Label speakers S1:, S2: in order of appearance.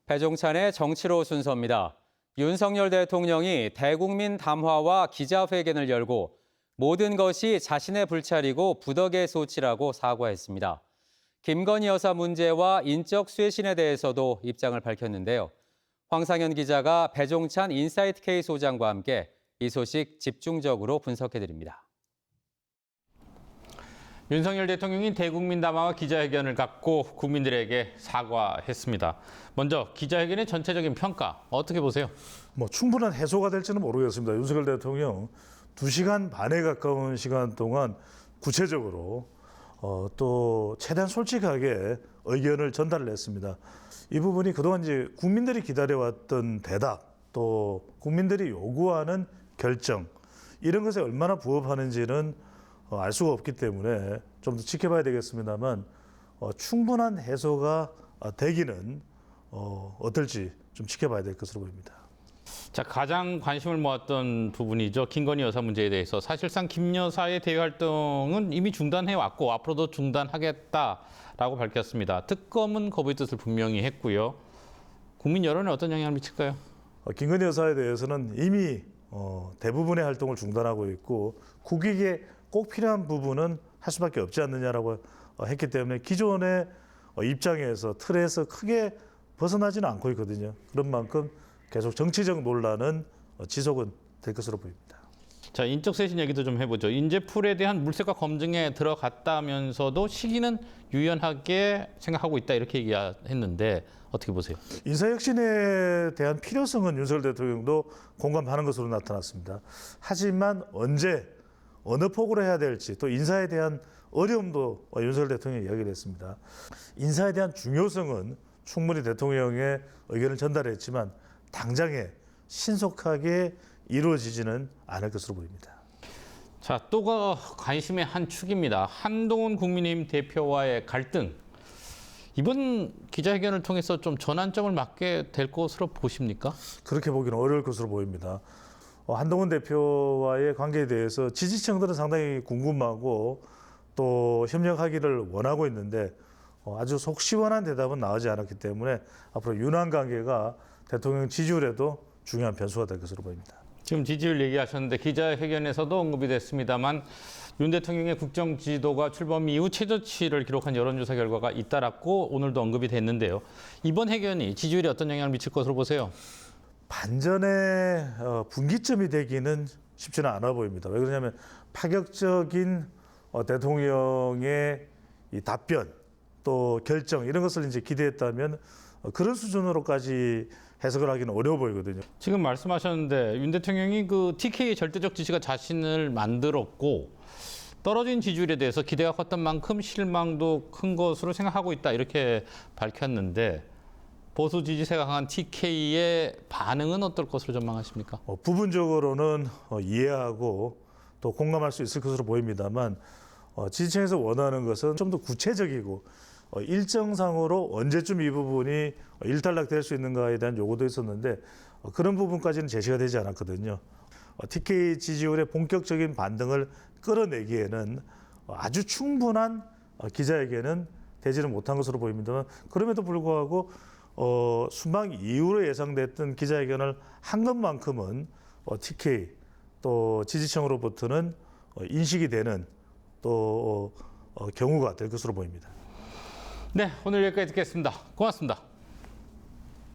S1: 배종찬의 정치로 순서입니다. 윤석열 대통령이 대국민 담화와 기자회견을 열고 모든 것이 자신의 불찰이고 부덕의 소치라고 사과했습니다. 김건희 여사 문제와 인적 쇄신에 대해서도 입장을 밝혔는데요. 황상현 기자가 배종찬 인사이트 K 소장과 함께 이 소식 집중적으로 분석해드립니다.
S2: 윤석열 대통령이 대국민 담화와 기자회견을 갖고 국민들에게 사과했습니다. 먼저 기자회견의 전체적인 평가 어떻게 보세요?
S3: 충분한 해소가 될지는 모르겠습니다. 윤석열 대통령 2시간 반에 가까운 시간 동안 구체적으로 또 최대한 솔직하게 의견을 전달을 했습니다. 이 부분이 그동안 이제 국민들이 기다려왔던 대답, 또 국민들이 요구하는 결정, 이런 것에 얼마나 부합하는지는 알 수가 없기 때문에 좀 더 지켜봐야 되겠습니다만 충분한 해소가 되기는 어떨지 좀 지켜봐야 될 것으로 보입니다.
S2: 자, 가장 관심을 모았던 부분이죠. 김건희 여사 문제에 대해서 사실상 김 여사의 대외 활동은 이미 중단해 왔고 앞으로도 중단하겠다라고 밝혔습니다. 특검은 거부의 뜻을 분명히 했고요. 국민 여론에 어떤 영향을 미칠까요?
S3: 김건희 여사에 대해서는 이미 대부분의 활동을 중단하고 있고 국익에 꼭 필요한 부분은 할 수밖에 없지 않느냐라고 했기 때문에 기존의 입장에서 틀에서 크게 벗어나지는 않고 있거든요. 그런 만큼 계속 정치적 논란은 지속은 될 것으로 보입니다.
S2: 자, 인적 쇄신 얘기도 좀 해보죠. 인재풀에 대한 물색과 검증에 들어갔다면서도 시기는 유연하게 생각하고 있다 이렇게 얘기했는데 어떻게 보세요?
S3: 인사혁신에 대한 필요성은 윤석열 대통령도 공감하는 것으로 나타났습니다. 하지만 언제 어느 폭으로 해야 될지 또 인사에 대한 어려움도 윤석열 대통령이 이야기를 했습니다. 인사에 대한 중요성은 충분히 대통령의 의견을 전달했지만 당장에 신속하게 이루어지지는 않을 것으로 보입니다.
S2: 자, 또가 관심의 한 축입니다. 한동훈 국민의힘 대표와의 갈등. 이번 기자회견을 통해서 좀 전환점을 맞게 될 것으로 보십니까?
S3: 그렇게 보기는 어려울 것으로 보입니다. 한동훈 대표와의 관계에 대해서 지지층들은 상당히 궁금하고 또 협력하기를 원하고 있는데 아주 속 시원한 대답은 나오지 않았기 때문에 앞으로 윤한 관계가 대통령 지지율에도 중요한 변수가 될 것으로 보입니다.
S2: 지금 지지율 얘기하셨는데 기자회견에서도 언급이 됐습니다만 윤 대통령의 국정 지도가 출범 이후 최저치를 기록한 여론조사 결과가 잇따랐고 오늘도 언급이 됐는데요. 이번 회견이 지지율에 어떤 영향을 미칠 것으로 보세요?
S3: 반전의 분기점이 되기는 쉽지는 않아 보입니다. 왜 그러냐면 파격적인 대통령의 이 답변 또 결정 이런 것을 이제 기대했다면 그런 수준으로까지 해석을 하기는 어려워 보이거든요.
S2: 지금 말씀하셨는데 윤 대통령이 그 TK의 절대적 지지가 자신을 만들었고 떨어진 지지율에 대해서 기대가 컸던 만큼 실망도 큰 것으로 생각하고 있다 이렇게 밝혔는데 보수 지지세가 강한 TK의 반응은 어떨 것으로 전망하십니까?
S3: 부분적으로는 이해하고 또 공감할 수 있을 것으로 보입니다만 지지층에서 원하는 것은 좀 더 구체적이고 일정상으로 언제쯤 이 부분이 일단락될 수 있는가에 대한 요구도 있었는데 그런 부분까지는 제시가 되지 않았거든요. TK 지지율의 본격적인 반등을 끌어내기에는 아주 충분한 기자회견은 되지는 못한 것으로 보입니다만 그럼에도 불구하고 순방 이후로 예상됐던 기자회견을 한 것만큼은 TK 또 지지층으로부터는 인식이 되는 또 경우가 될 것으로 보입니다.
S2: 네, 오늘 여기까지 듣겠습니다. 고맙습니다.